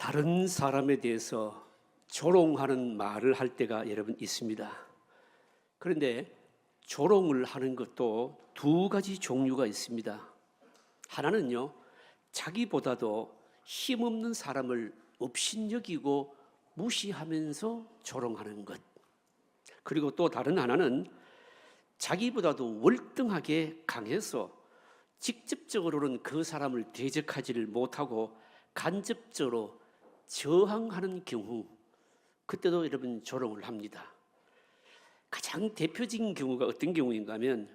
다른 사람에 대해서 조롱하는 말을 할 때가 여러분 있습니다. 그런데 조롱을 하는 것도 두 가지 종류가 있습니다. 하나는요, 자기보다도 힘없는 사람을 업신여기고 무시하면서 조롱하는 것. 그리고 또 다른 하나는 자기보다도 월등하게 강해서 직접적으로는 그 사람을 대적하지를 못하고 간접적으로 저항하는 경우, 그때도 여러분 조롱을 합니다. 가장 대표적인 경우가 어떤 경우인가 하면,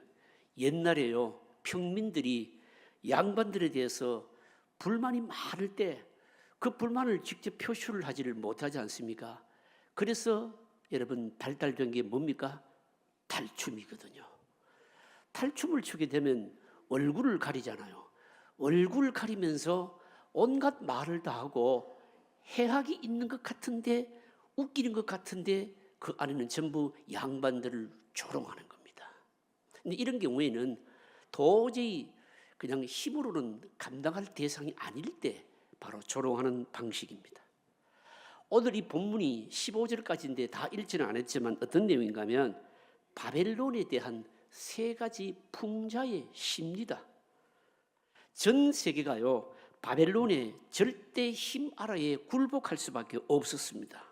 옛날에요, 평민들이 양반들에 대해서 불만이 많을 때 그 불만을 직접 표출을 하지를 못하지 않습니까? 그래서 여러분 발달된 게 뭡니까? 탈춤이거든요. 탈춤을 추게 되면 얼굴을 가리잖아요. 얼굴을 가리면서 온갖 말을 다 하고 해악이 있는 것 같은데, 웃기는 것 같은데 그 안에는 전부 양반들을 조롱하는 겁니다. 근데 이런 경우에는 도저히 그냥 힘으로는 감당할 대상이 아닐 때 바로 조롱하는 방식입니다. 오늘 이 본문이 15절까지인데 다 읽지는 않았지만 어떤 내용인가 하면, 바벨론에 대한 세 가지 풍자의 시입니다. 전 세계가요, 바벨론의 절대 힘 아래에 굴복할 수밖에 없었습니다.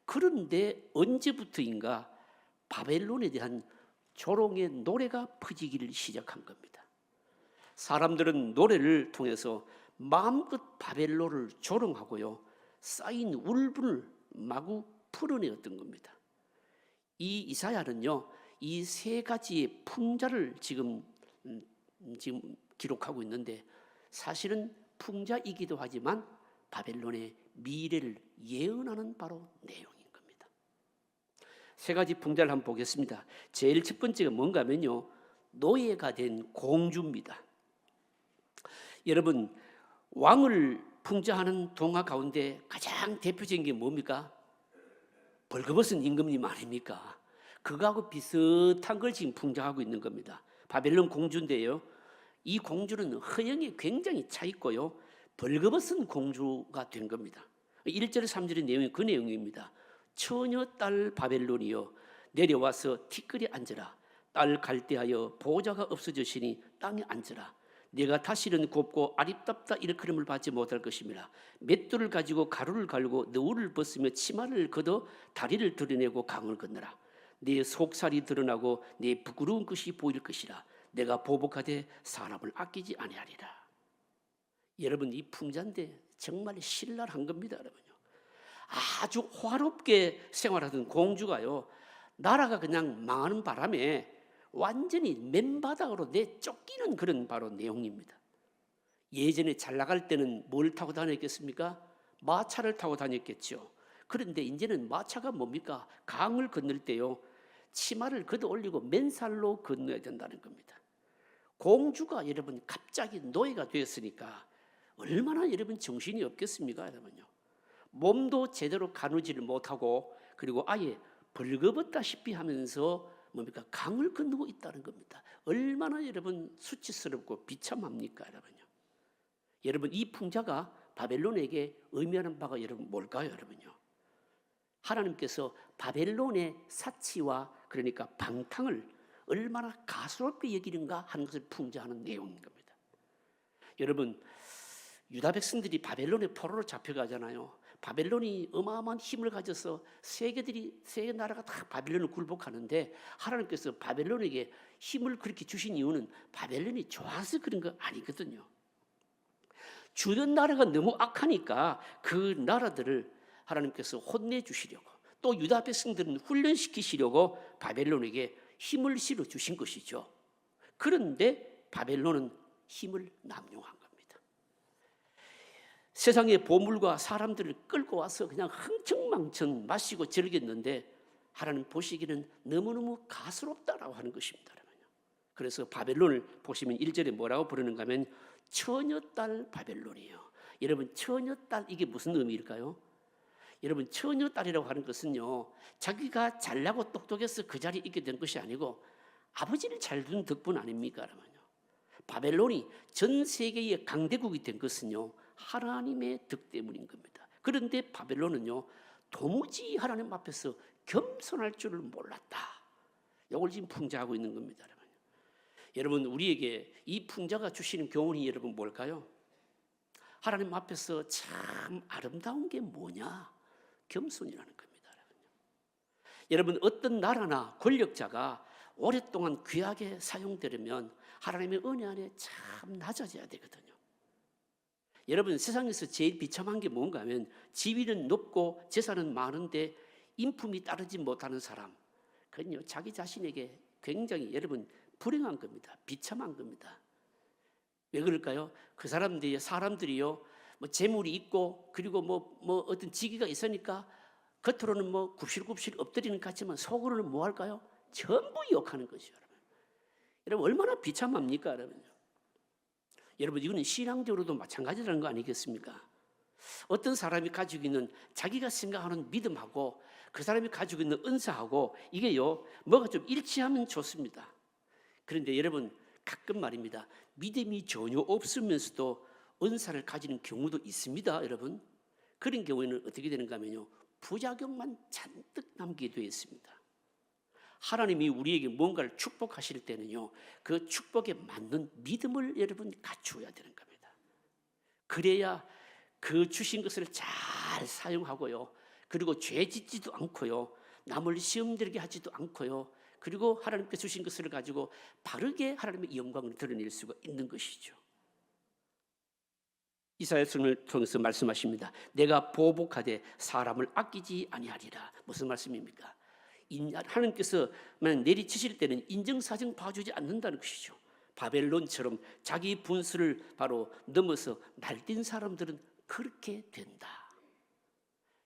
그런데 언제부터인가 바벨론에 대한 조롱의 노래가 퍼지기를 시작한 겁니다. 사람들은 노래를 통해서 마음껏 바벨론을 조롱하고요, 쌓인 울분을 마구 풀어내었던 겁니다. 이 이사야는요, 이 세 가지의 풍자를 지금 기록하고 있는데, 사실은 풍자이기도 하지만 바벨론의 미래를 예언하는 바로 내용인 겁니다. 세 가지 풍자를 한번 보겠습니다. 제일 첫 번째가 뭔가 하면요, 노예가 된 공주입니다. 여러분, 왕을 풍자하는 동화 가운데 가장 대표적인 게 뭡니까? 벌거벗은 임금님 아닙니까? 그거하고 비슷한 걸 지금 풍자하고 있는 겁니다. 바벨론 공주인데요, 이 공주는 허영에 굉장히 차 있고요, 벌거벗은 공주가 된 겁니다. 1절 3절의 내용이 그 내용입니다. 처녀 딸 바벨론이여, 내려와서 티끌에 앉으라. 딸 갈대하여 보호자가 없어졌으니 땅에 앉으라. 내가 다시는 곱고 아립답다 일컬음을 받지 못할 것임이라. 맷돌을 가지고 가루를 갈고 너울을 벗으며 치마를 걷어 다리를 드러내고 강을 건너라. 네 속살이 드러나고 네 부끄러운 것이 보일 것이라. 내가 보복하되 사람을 아끼지 아니하리라. 여러분, 이 풍자인데 정말 신랄한 겁니다. 여러분요, 아주 화롭게 생활하던 공주가요, 나라가 그냥 망하는 바람에 완전히 맨바닥으로 내쫓기는 그런 바로 내용입니다. 예전에 잘 나갈 때는 뭘 타고 다녔겠습니까? 마차를 타고 다녔겠죠. 그런데 이제는 마차가 뭡니까? 강을 건널 때요, 치마를 걷어 올리고 맨살로 건너야 된다는 겁니다. 공주가 여러분 갑자기 노예가 되었으니까 얼마나 여러분 정신이 없겠습니까? 여러분요, 몸도 제대로 가누지를 못하고, 그리고 아예 벌거벗다시피 하면서 뭡니까? 강을 건너고 있다는 겁니다. 얼마나 여러분 수치스럽고 비참합니까? 여러분요, 여러분 이 풍자가 바벨론에게 의미하는 바가 여러분 뭘까요? 여러분요, 하나님께서 바벨론의 사치와 그러니까 방탕을 얼마나 가소롭게 여기는가 하는 것을 풍자하는 내용인 겁니다. 여러분, 유다 백성들이 바벨론의 포로로 잡혀가잖아요. 바벨론이 어마어마한 힘을 가져서 세 나라가 다 바벨론을 굴복하는데, 하나님께서 바벨론에게 힘을 그렇게 주신 이유는 바벨론이 좋아서 그런 거 아니거든요. 주변 나라가 너무 악하니까 그 나라들을 하나님께서 혼내주시려고, 또 유다 백성들은 훈련시키시려고 바벨론에게 힘을 실어 주신 것이죠. 그런데 바벨론은 힘을 남용한 겁니다. 세상의 보물과 사람들을 끌고 와서 그냥 흥청망청 마시고 즐겼는데, 하나님 보시기는 너무너무 가스롭다라고 하는 것입니다. 그래서 바벨론을 보시면 1절에 뭐라고 부르는가 하면, 처녀딸 바벨론이에요. 여러분, 처녀딸 이게 무슨 의미일까요? 여러분, 처녀딸이라고 하는 것은요, 자기가 잘나고 똑똑해서 그 자리에 있게 된 것이 아니고 아버지를 잘 둔 덕분 아닙니까? 여러분요, 바벨론이 전 세계의 강대국이 된 것은요, 하나님의 덕 때문인 겁니다. 그런데 바벨론은요, 도무지 하나님 앞에서 겸손할 줄을 몰랐다. 이걸 지금 풍자하고 있는 겁니다. 여러분, 우리에게 이 풍자가 주시는 교훈이 여러분 뭘까요? 하나님 앞에서 참 아름다운 게 뭐냐? 겸손이라는 겁니다. 여러분, 어떤 나라나 권력자가 오랫동안 귀하게 사용되려면 하나님의 은혜 안에 참 낮아져야 되거든요. 여러분, 세상에서 제일 비참한 게 뭔가 하면 지위는 높고 재산은 많은데 인품이 따르지 못하는 사람, 그건요, 자기 자신에게 굉장히 여러분 불행한 겁니다. 비참한 겁니다. 왜 그럴까요? 그 사람들이요, 뭐 재물이 있고 그리고 뭐 어떤 직위가 있으니까 겉으로는 뭐 굽실굽실 엎드리는 것 같지만 속으로는 뭐 할까요? 전부 욕하는 거죠. 여러분 얼마나 비참합니까, 여러분? 여러분, 이거는 신앙적으로도 마찬가지라는 거 아니겠습니까? 어떤 사람이 가지고 있는 자기가 생각하는 믿음하고 그 사람이 가지고 있는 은사하고 이게요, 뭐가 좀 일치하면 좋습니다. 그런데 여러분, 가끔 말입니다, 믿음이 전혀 없으면서도 은사를 가지는 경우도 있습니다. 여러분, 그런 경우에는 어떻게 되는가 하면요, 부작용만 잔뜩 남게 되어 있습니다. 하나님이 우리에게 뭔가를 축복하실 때는요, 그 축복에 맞는 믿음을 여러분 갖추어야 되는 겁니다. 그래야 그 주신 것을 잘 사용하고요, 그리고 죄 짓지도 않고요, 남을 시험 들게 하지도 않고요, 그리고 하나님께 주신 것을 가지고 바르게 하나님의 영광을 드러낼 수가 있는 것이죠. 이사야서를 통해서 말씀하십니다. 내가 보복하되 사람을 아끼지 아니하리라. 무슨 말씀입니까? 하나님께서 내리치실 때는 인정사정 봐주지 않는다는 것이죠. 바벨론처럼 자기 분수를 바로 넘어서 날뛴 사람들은 그렇게 된다.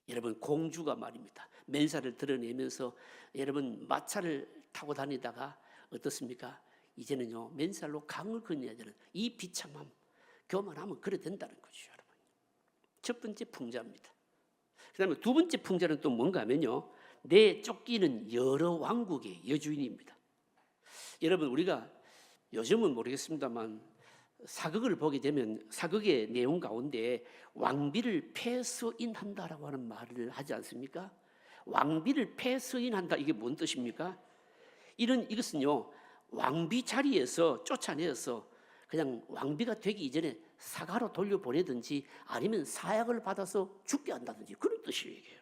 여러분, 공주가 말입니다, 맨살을 드러내면서 여러분 마차를 타고 다니다가 어떻습니까? 이제는요, 맨살로 강을 건너야 되는 이 비참함, 교만하면 그래 된다는 거죠. 여러분, 첫 번째 풍자입니다. 그 다음에 두 번째 풍자는 또 뭔가 하면요, 내 쫓기는 여러 왕국의 여주인입니다. 여러분, 우리가 요즘은 모르겠습니다만 사극을 보게 되면 사극의 내용 가운데 왕비를 폐서인한다라고 하는 말을 하지 않습니까? 왕비를 폐서인한다, 이게 뭔 뜻입니까? 이것은요, 왕비 자리에서 쫓아내서 그냥 왕비가 되기 이전에 사가로 돌려보내든지 아니면 사약을 받아서 죽게 한다든지 그런 뜻이에요.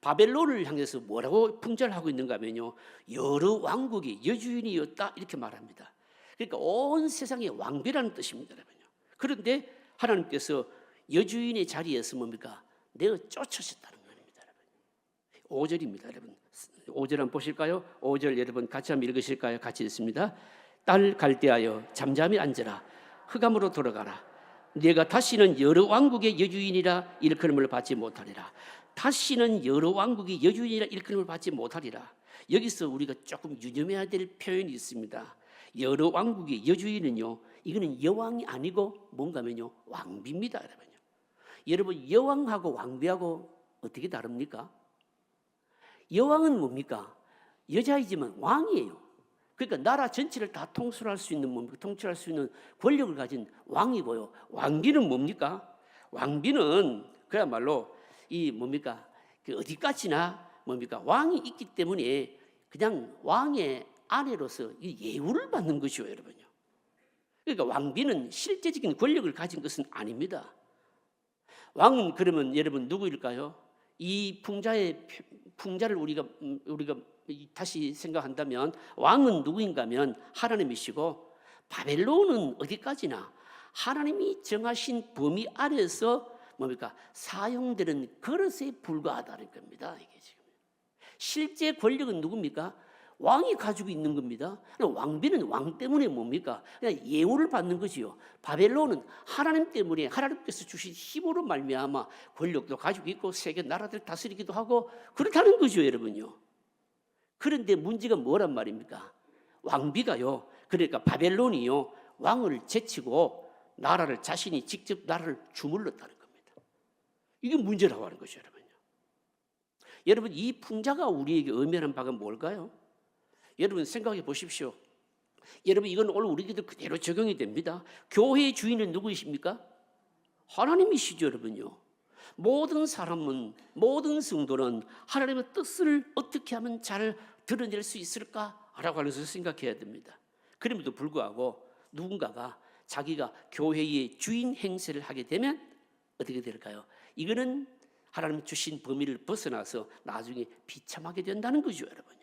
바벨론을 향해서 뭐라고 풍자를 하고 있는가 하면요, 여러 왕국의 여주인이었다 이렇게 말합니다. 그러니까 온 세상의 왕비라는 뜻입니다. 그런데 하나님께서 여주인의 자리에서 뭡니까? 내어 쫓으셨다는 겁니다. 5절입니다. 여러분, 5절 한번 보실까요? 5절 여러분 같이 한번 읽으실까요? 같이 읽습니다. 딸 갈대하여 잠잠히 앉으라. 흑암으로 돌아가라. 네가 다시는 여러 왕국의 여주인이라 일컬음을 받지 못하리라. 다시는 여러 왕국의 여주인이라 일컬음을 받지 못하리라. 여기서 우리가 조금 유념해야 될 표현이 있습니다. 여러 왕국의 여주인은요, 이거는 여왕이 아니고 뭔가면요, 왕비입니다. 여러분, 여왕하고 왕비하고 어떻게 다릅니까? 여왕은 뭡니까? 여자이지만 왕이에요. 그러니까 나라 전체를 다 통솔할 수 있는 뭡니까? 통치할 수 있는 권력을 가진 왕이고요. 왕비는 뭡니까? 왕비는 그야말로 이 뭡니까? 어디까지나 뭡니까? 왕이 있기 때문에 그냥 왕의 아내로서 예우를 받는 것이죠, 여러분요. 그러니까 왕비는 실제적인 권력을 가진 것은 아닙니다. 왕은 그러면 여러분 누구일까요? 이 풍자를 우리가 다시 생각한다면 왕은 누구인가 하면 하나님이시고, 바벨론은 어디까지나 하나님이 정하신 범위 아래에서 뭡니까? 사용되는 그릇에 불과하다는 겁니다. 이게 지금 실제 권력은 누굽니까? 왕이 가지고 있는 겁니다. 왕비는 왕 때문에 뭡니까? 그냥 예우를 받는 거지요. 바벨론은 하나님 때문에 하나님께서 주신 힘으로 말미암아 권력도 가지고 있고 세계 나라들 다스리기도 하고 그렇다는 거죠, 여러분요. 그런데 문제가 뭐란 말입니까? 왕비가요, 그러니까 바벨론이요, 왕을 제치고 나라를 자신이 직접 나라를 주물렀다는 겁니다. 이게 문제라고 하는 것이죠, 여러분요. 여러분, 이 풍자가 우리에게 의미하는 바가 뭘까요? 여러분 생각해 보십시오. 여러분, 이건 오늘 우리에게도 그대로 적용이 됩니다. 교회의 주인은 누구이십니까? 하나님이시죠, 여러분요. 모든 사람은, 모든 성도는 하나님의 뜻을 어떻게 하면 잘 드러낼 수 있을까라고 하면서 생각해야 됩니다. 그럼에도 불구하고 누군가가 자기가 교회의 주인 행세를 하게 되면 어떻게 될까요? 이거는 하나님 주신 범위를 벗어나서 나중에 비참하게 된다는 거죠, 여러분요.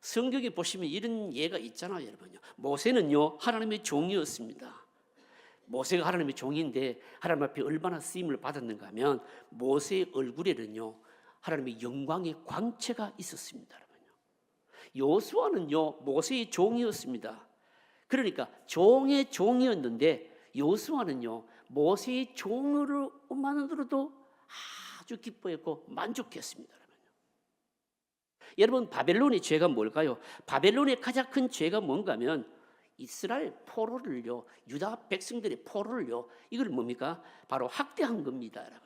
성경에 보시면 이런 예가 있잖아요, 여러분요. 모세는요, 하나님의 종이었습니다. 모세가 하나님의 종인데 하나님 앞에 얼마나 쓰임을 받았는가 하면 모세의 얼굴에는요, 하나님의 영광의 광채가 있었습니다, 여러분요. 여호수아는요, 모세의 종이었습니다. 그러니까 종의 종이었는데 여호수아는요, 모세의 종으로만으로도 아주 기뻐했고 만족했습니다. 여러분, 바벨론의 죄가 뭘까요? 바벨론의 가장 큰 죄가 뭔가 하면 이스라엘 포로를요, 유다 백성들의 포로를요, 이걸 뭡니까? 바로 학대한 겁니다, 여러분요.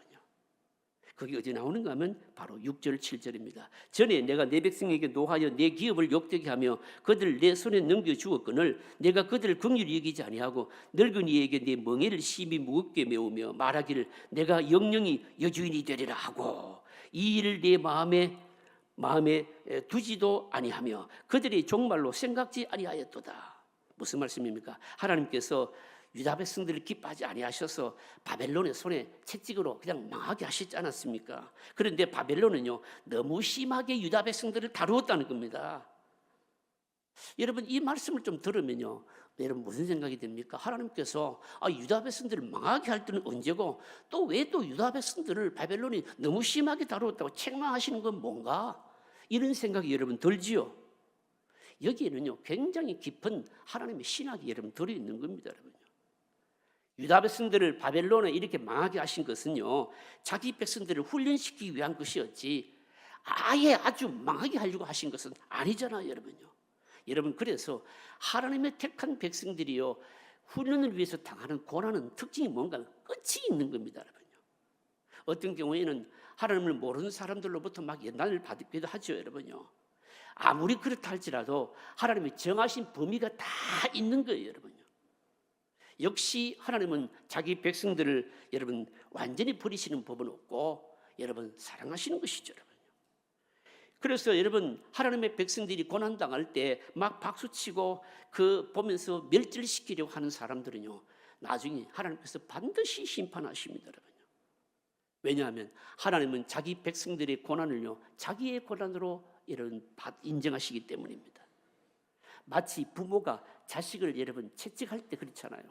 그게 어디 나오는가 하면 바로 6절 7절입니다. 전에 내가 내 백성에게 노하여 내 기업을 욕되게 하며 그들을 내 손에 넘겨주었거늘 내가 그들을 긍휼히 여기지 아니하고 늙은이에게 내 멍에를 심히 무겁게 메우며 말하기를 내가 영영이 여주인이 되리라 하고 이 일을 내 마음에 두지도 아니하며 그들이 정말로 생각지 아니하였도다. 무슨 말씀입니까? 하나님께서 유다 백성들을 기뻐하지 아니하셔서 바벨론의 손에 채찍으로 그냥 망하게 하시지 않았습니까? 그런데 바벨론은요, 너무 심하게 유다 백성들을 다루었다는 겁니다. 여러분, 이 말씀을 좀 들으면요, 여러분 무슨 생각이 듭니까? 하나님께서 유다 백성들을 망하게 할 때는 언제고 또 왜 또 유다 백성들을 바벨론이 너무 심하게 다루었다고 책망하시는 건 뭔가? 이런 생각이 여러분 들지요? 여기에는요, 굉장히 깊은 하나님의 신학이 여러분 들어있는 겁니다, 여러분요. 유다 백성들을 바벨론에 이렇게 망하게 하신 것은요, 자기 백성들을 훈련시키기 위한 것이었지 아예 아주 망하게 하려고 하신 것은 아니잖아요, 여러분요. 여러분, 그래서 하나님의 택한 백성들이요, 훈련을 위해서 당하는 고난은 특징이 뭔가 끝이 있는 겁니다, 여러분요. 어떤 경우에는 하나님을 모르는 사람들로부터 막 연단을 받기도 하죠, 여러분요. 아무리 그렇다 할지라도 하나님이 정하신 범위가 다 있는 거예요, 여러분요. 역시 하나님은 자기 백성들을 여러분 완전히 버리시는 법은 없고 여러분 사랑하시는 것이죠, 여러분요. 그래서 여러분 하나님의 백성들이 고난당할 때 막 박수치고 그 보면서 멸절시키려고 하는 사람들은요, 나중에 하나님께서 반드시 심판하십니다, 여러분요. 왜냐하면 하나님은 자기 백성들의 고난을요, 자기의 고난으로 여러분 인정하시기 때문입니다. 마치 부모가 자식을 여러분 채찍할 때 그렇잖아요.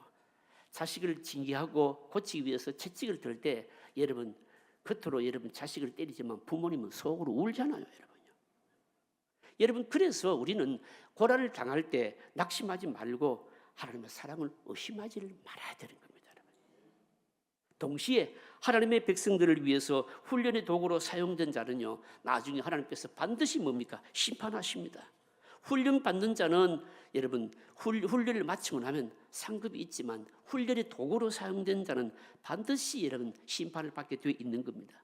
자식을 징계하고 고치기 위해서 채찍을 들 때 여러분 겉으로 여러분 자식을 때리지만 부모님은 속으로 울잖아요, 여러분요. 여러분, 그래서 우리는 고난을 당할 때 낙심하지 말고 하나님의 사랑을 의심하지를 말아야 되는 겁니다, 여러분. 동시에 하나님의 백성들을 위해서 훈련의 도구로 사용된 자는요, 나중에 하나님께서 반드시 뭡니까? 심판하십니다. 훈련 받는 자는 여러분 훈련을 마치고 나면 상급이 있지만 훈련의 도구로 사용된 자는 반드시 여러분 심판을 받게 되어 있는 겁니다.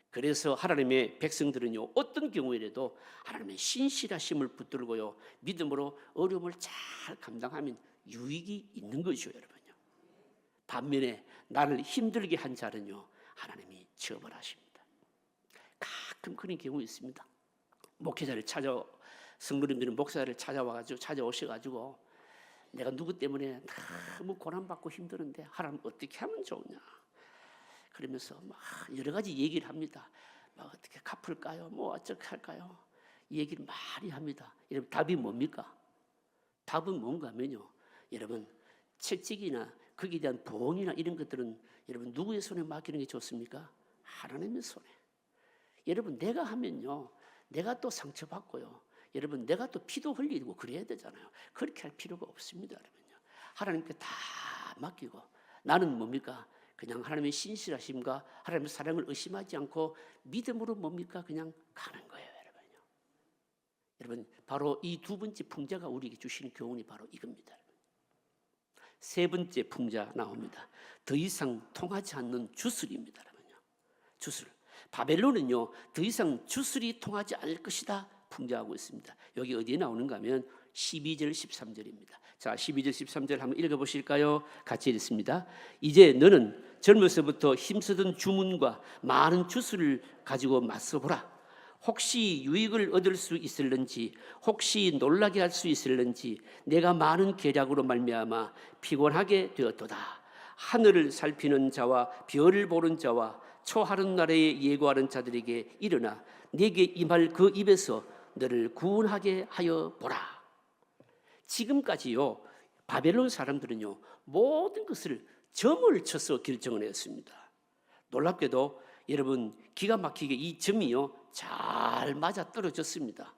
그래서 하나님의 백성들은요, 어떤 경우에라도 하나님의 신실하심을 붙들고요, 믿음으로 어려움을 잘 감당하면 유익이 있는 거죠, 여러분요. 반면에 나를 힘들게 한 자는요, 하나님이 처벌하십니다. 가끔 그런 경우 있습니다. 목회자를 성도님들은 목사를 찾아오셔가지고 내가 누구 때문에 너무 고난받고 힘드는데 하나님 어떻게 하면 좋으냐, 그러면서 막 여러 가지 얘기를 합니다. 막 어떻게 갚을까요? 뭐 어떻게 할까요? 이 얘기를 많이 합니다. 여러분, 답이 뭡니까? 답은 뭔가 하면요, 여러분 채찍이나 거기에 대한 보응이나 이런 것들은 여러분 누구의 손에 맡기는 게 좋습니까? 하나님의 손에. 여러분, 내가 하면요, 내가 또 상처받고요, 여러분 내가 또 피도 흘리고 그래야 되잖아요. 그렇게 할 필요가 없습니다, 여러분요. 하나님께 다 맡기고 나는 뭡니까? 그냥 하나님의 신실하심과 하나님의 사랑을 의심하지 않고 믿음으로 뭡니까? 그냥 가는 거예요, 여러분요. 여러분, 바로 이 두 번째 풍자가 우리에게 주시는 교훈이 바로 이겁니다. 세 번째 풍자 나옵니다. 더 이상 통하지 않는 주술입니다, 여러분요. 주술. 바벨론은요, 더 이상 주술이 통하지 않을 것이다 풍자하고 있습니다. 여기 어디에 나오는가 하면 12절 13절입니다. 자, 12절 13절 한번 읽어보실까요? 같이 읽습니다. 이제 너는 젊어서부터 힘쓰던 주문과 많은 주술을 가지고 맞서보라. 혹시 유익을 얻을 수 있을는지, 혹시 놀라게 할 수 있을는지, 내가 많은 계략으로 말미암아 피곤하게 되었도다. 하늘을 살피는 자와 별을 보는 자와 초하룻 나라에 예고하는 자들에게 일어나 내게 임할 그 입에서 너를 구원하게 하여 보라. 지금까지요, 바벨론 사람들은요, 모든 것을 점을 쳐서 결정을 했습니다. 놀랍게도 여러분, 기가 막히게 이 점이요 잘 맞아 떨어졌습니다.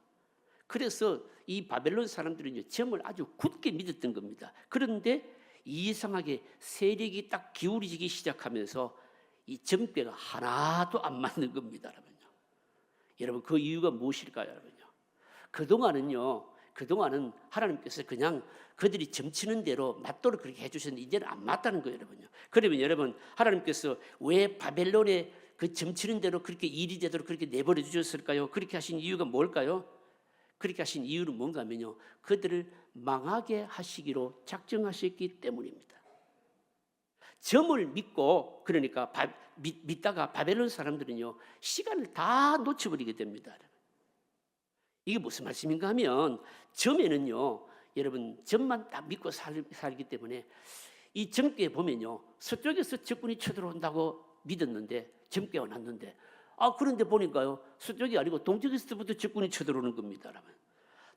그래서 이 바벨론 사람들은 점을 아주 굳게 믿었던 겁니다. 그런데 이상하게 세력이 딱 기울이기 시작하면서 이 점괘가 하나도 안 맞는 겁니다. 여러분, 그 이유가 무엇일까요? 여러분요, 그동안은 하나님께서 그냥 그들이 점치는 대로 맞도록 그렇게 해주셨는데 이제는 안 맞다는 거예요. 여러분요. 그러면 여러분, 하나님께서 왜 바벨론에 그 점치는 대로 그렇게 일이 되도록 그렇게 내버려 주셨을까요? 그렇게 하신 이유가 뭘까요? 그렇게 하신 이유는 뭔가 하면요, 그들을 망하게 하시기로 작정하셨기 때문입니다. 점을 믿고, 그러니까 믿다가 바벨론 사람들은요 시간을 다 놓쳐버리게 됩니다. 이게 무슨 말씀인가 하면, 점에는요 여러분, 점만 딱 믿고 살기 때문에 이 점괘에 보면요, 서쪽에서 적군이 쳐들어온다고 믿었는데, 점괘가 났는데, 그런데 보니까요 서쪽이 아니고 동쪽에서부터 적군이 쳐들어오는 겁니다. 여러분.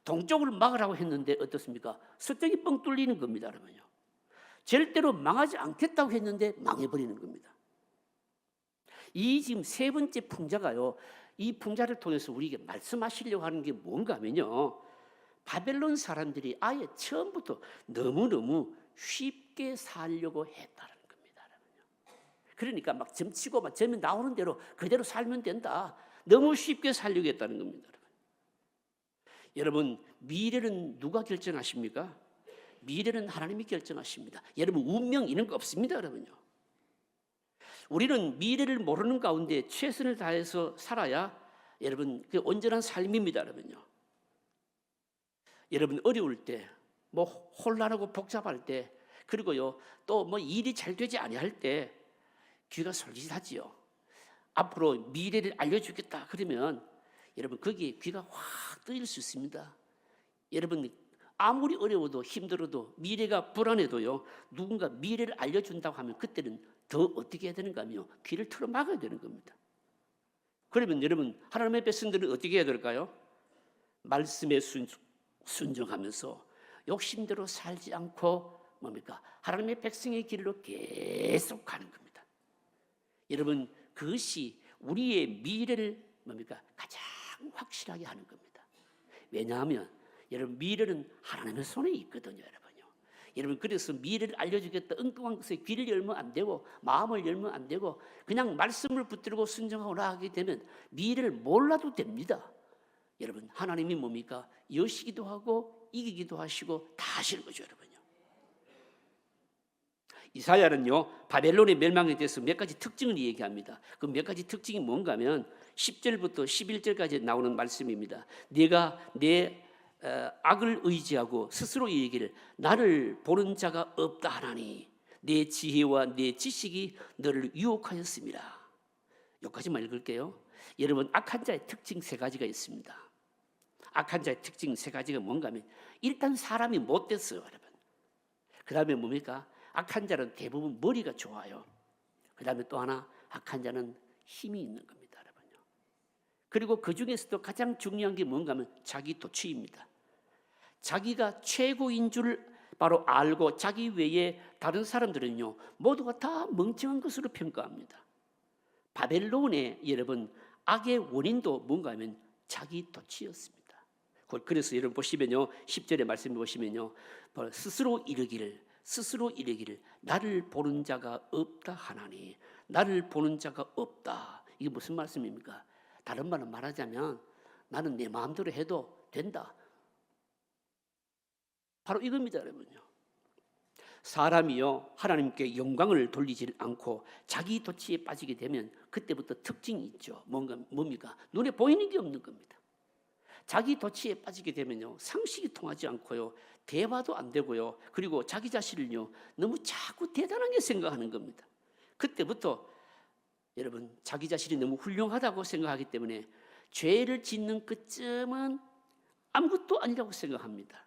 동쪽을 막으라고 했는데 어떻습니까? 서쪽이 뻥 뚫리는 겁니다. 여러분요. 절대로 망하지 않겠다고 했는데 망해버리는 겁니다. 이 지금 세 번째 풍자가요, 이 풍자를 통해서 우리에게 말씀하시려고 하는 게 뭔가 하면요, 바벨론 사람들이 아예 처음부터 너무너무 쉽게 살려고 했다는 겁니다. 그러니까 막 점치고 막 점이 나오는 대로 그대로 살면 된다. 너무 쉽게 살려고 했다는 겁니다. 여러분, 미래는 누가 결정하십니까? 미래는 하나님이 결정하십니다. 여러분, 운명 이런 거 없습니다. 여러분요. 우리는 미래를 모르는 가운데 최선을 다해서 살아야 여러분 그 온전한 삶입니다. 여러분요. 여러분, 어려울 때, 뭐 혼란하고 복잡할 때, 그리고요 또 뭐 일이 잘 되지 아니할 때 귀가 솔깃하지요. 앞으로 미래를 알려주겠다 그러면 여러분 거기에 귀가 확 뜨일 수 있습니다. 여러분, 아무리 어려워도 힘들어도 미래가 불안해도요, 누군가 미래를 알려준다고 하면 그때는 더 어떻게 해야 되는가 하면 귀를 틀어 막아야 되는 겁니다. 그러면 여러분, 하나님의 백성들은 어떻게 해야 될까요? 말씀에 순종하면서 욕심대로 살지 않고 뭡니까? 하나님의 백성의 길로 계속 가는 겁니다. 여러분, 그것이 우리의 미래를 뭡니까? 가장 확실하게 하는 겁니다. 왜냐하면 여러분, 미래는 하나님의 손에 있거든요. 여러분, 그래서 미래를 알려주겠다 엉뚱한 것에 귀를 열면 안 되고 마음을 열면 안 되고 그냥 말씀을 붙들고 순종하고 나가게 되면 미래를 몰라도 됩니다. 여러분, 하나님이 뭡니까? 여시기도 하고 이기기도 하시고 다 하시는 거죠. 여러분요. 이사야는요 바벨론의 멸망에 대해서 몇 가지 특징을 얘기합니다. 그 몇 가지 특징이 뭔가 하면 10절부터 11절까지 나오는 말씀입니다. 네가 내 악을 의지하고 스스로 이르기를 나를 보는 자가 없다 하나니 내 지혜와 내 지식이 너를 유혹하였습니다. 여기까지만 읽을게요. 여러분, 악한 자의 특징 세 가지가 있습니다. 악한 자의 특징 세 가지가 뭔가 하면, 일단 사람이 못됐어요. 여러분. 그 다음에 뭡니까? 악한 자는 대부분 머리가 좋아요. 그 다음에 또 하나, 악한 자는 힘이 있는 겁니다. 여러분요. 그리고 그 중에서도 가장 중요한 게 뭔가 하면 자기 도취입니다. 자기가 최고인 줄 바로 알고 자기 외에 다른 사람들은요 모두가 다 멍청한 것으로 평가합니다. 바벨론의 여러분 악의 원인도 뭔가 하면 자기 도취였습니다. 그래서 여러분 보시면요 10절의 말씀 보시면요 스스로 이르기를 나를 보는 자가 없다 하나니 나를 보는 자가 없다. 이게 무슨 말씀입니까? 다른 말로 말하자면 나는 내 마음대로 해도 된다. 바로 이겁니다. 여러분요. 사람이요 하나님께 영광을 돌리지 않고 자기 도취에 빠지게 되면 그때부터 특징이 있죠. 뭡니까? 눈에 보이는 게 없는 겁니다. 자기 도취에 빠지게 되면요 상식이 통하지 않고요 대화도 안 되고요 그리고 자기 자신을요 너무 자꾸 대단하게 생각하는 겁니다. 그때부터 여러분 자기 자신이 너무 훌륭하다고 생각하기 때문에 죄를 짓는 끝쯤은 아무것도 아니라고 생각합니다.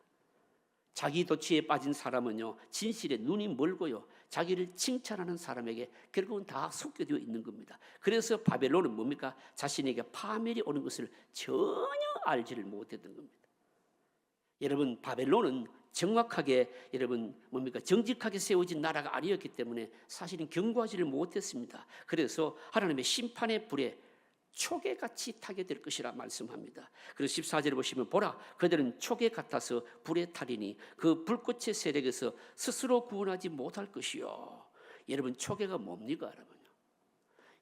자기 도취에 빠진 사람은요, 진실에 눈이 멀고요, 자기를 칭찬하는 사람에게 결국은 다 속겨되어 있는 겁니다. 그래서 바벨론은 뭡니까? 자신에게 파멸이 오는 것을 전혀 알지를 못했던 겁니다. 여러분, 바벨론은 정확하게 여러분 뭡니까? 정직하게 세워진 나라가 아니었기 때문에 사실은 경고하지를 못했습니다. 그래서 하나님의 심판의 불에 초계같이 타게 될 것이라 말씀합니다. 그래서 14절에 보시면 보라, 그들은 초계 같아서 불에 타리니 그 불꽃의 세력에서 스스로 구원하지 못할 것이요. 여러분, 초계가 뭡니까, 여러분?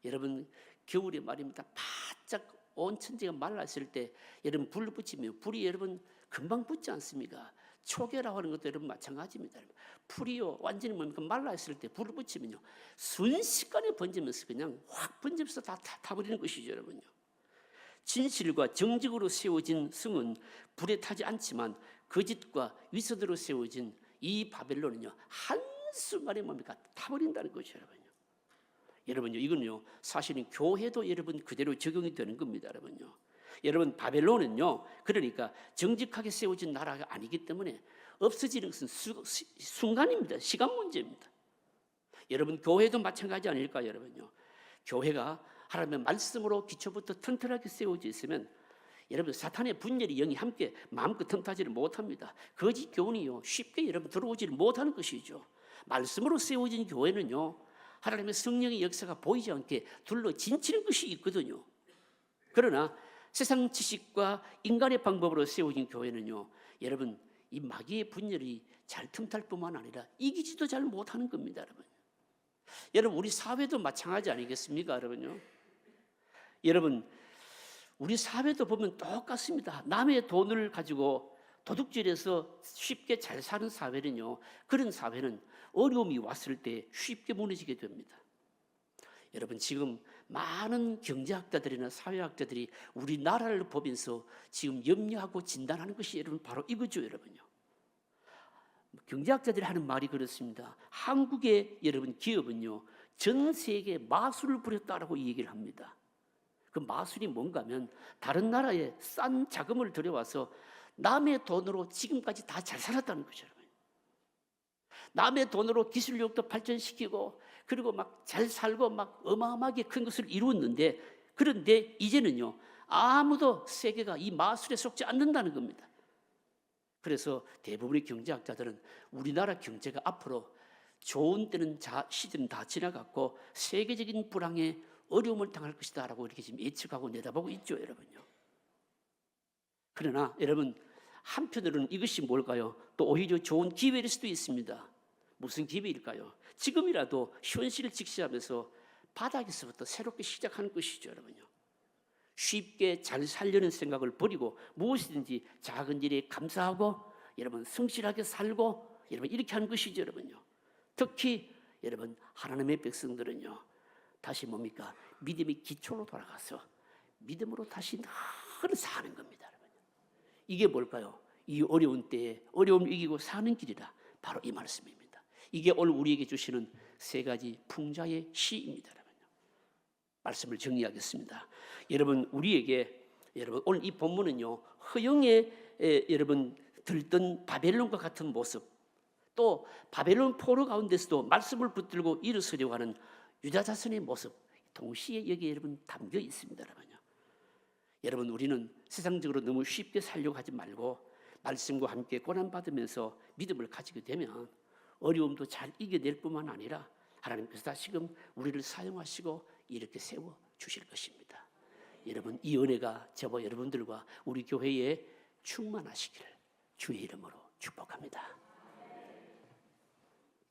여러분, 겨울에 말입니다. 바짝 온 천지가 말랐을 때 여러분 불을 붙이면 불이 여러분 금방 붙지 않습니까? 초계라고 하는 것도 여러분 마찬가지입니다. 풀이요 완전히 뭡니까? 말라있을 때 불을 붙이면요 순식간에 번지면서 그냥 확 번지면서 다 타버리는 것이죠, 여러분요. 진실과 정직으로 세워진 성은 불에 타지 않지만 거짓과 위선으로 세워진 이 바벨론은요 한순간에 뭡니까? 타버린다는 것이죠, 여러분요. 여러분요, 이건요 사실은 교회도 여러분 그대로 적용이 되는 겁니다, 여러분요. 여러분, 바벨론은요 그러니까 정직하게 세워진 나라가 아니기 때문에 없어지는 것은 순간입니다. 시간 문제입니다. 여러분, 교회도 마찬가지 아닐까요, 여러분요? 교회가 하나님의 말씀으로 기초부터 튼튼하게 세워져 있으면 여러분 사탄의 분열이 영이 함께 마음껏 틈타지를 못합니다. 거짓 교훈이요 쉽게 여러분 들어오지를 못하는 것이죠. 말씀으로 세워진 교회는요 하나님의 성령의 역사가 보이지 않게 둘러 진치는 것이 있거든요. 그러나 세상 지식과 인간의 방법으로 세워진 교회는요 여러분 이 마귀의 분열이 잘 틈탈 뿐만 아니라 이기지도 잘 못하는 겁니다, 여러분. 여러분, 우리 사회도 마찬가지 아니겠습니까, 여러분요? 여러분, 우리 사회도 보면 똑같습니다. 남의 돈을 가지고 도둑질해서 쉽게 잘 사는 사회는요, 그런 사회는 어려움이 왔을 때 쉽게 무너지게 됩니다. 여러분, 지금 많은 경제학자들이나 사회학자들이 우리나라를 보면서 지금 염려하고 진단하는 것이 여러분 바로 이거죠, 여러분요. 경제학자들이 하는 말이 그렇습니다. 한국의 여러분 기업은요 전 세계에 마술을 부렸다라고 얘기를 합니다. 그 마술이 뭔가 하면 다른 나라에 싼 자금을 들여와서 남의 돈으로 지금까지 다 잘 살았다는 거죠, 여러분. 남의 돈으로 기술력도 발전시키고 그리고 막 잘 살고 막 어마어마하게 큰 것을 이루었는데, 그런데 이제는요 아무도 세계가 이 마술에 속지 않는다는 겁니다. 그래서 대부분의 경제학자들은 우리나라 경제가 앞으로 좋은 때는 시대는 다 지나갔고 세계적인 불황에 어려움을 당할 것이다 라고 이렇게 지금 예측하고 내다보고 있죠, 여러분요. 그러나 여러분 한편으로는 이것이 뭘까요? 또 오히려 좋은 기회일 수도 있습니다. 무슨 기회일까요? 지금이라도 현실을 직시하면서 바닥에서부터 새롭게 시작하는 것이죠, 여러분요. 쉽게 잘 살려는 생각을 버리고 무엇이든지 작은 일에 감사하고 여러분 성실하게 살고 여러분 이렇게 하는 것이죠, 여러분요. 특히 여러분 하나님의 백성들은요 다시 뭡니까? 믿음의 기초로 돌아가서 믿음으로 다시 늘 사는 겁니다, 여러분. 이게 뭘까요? 이 어려운 때에 어려움을 이기고 사는 길이라 바로 이 말씀입니다. 이게 오늘 우리에게 주시는 세 가지 풍자의 시입니다, 여러분. 말씀을 정리하겠습니다. 여러분, 우리에게 여러분 오늘 이 본문은요 허영에 여러분 들던 바벨론과 같은 모습, 또 바벨론 포로 가운데서도 말씀을 붙들고 일어서려고 하는 유다 자손의 모습 동시에 여기에 여러분 담겨 있습니다, 여러분요. 여러분, 우리는 세상적으로 너무 쉽게 살려고 하지 말고 말씀과 함께 고난 받으면서 믿음을 가지게 되면 어려움도 잘 이겨낼 뿐만 아니라 하나님께서 다시금 우리를 사용하시고 이렇게 세워 주실 것입니다. 여러분, 이 은혜가 저와 여러분들과 우리 교회에 충만하시기를 주의 이름으로 축복합니다.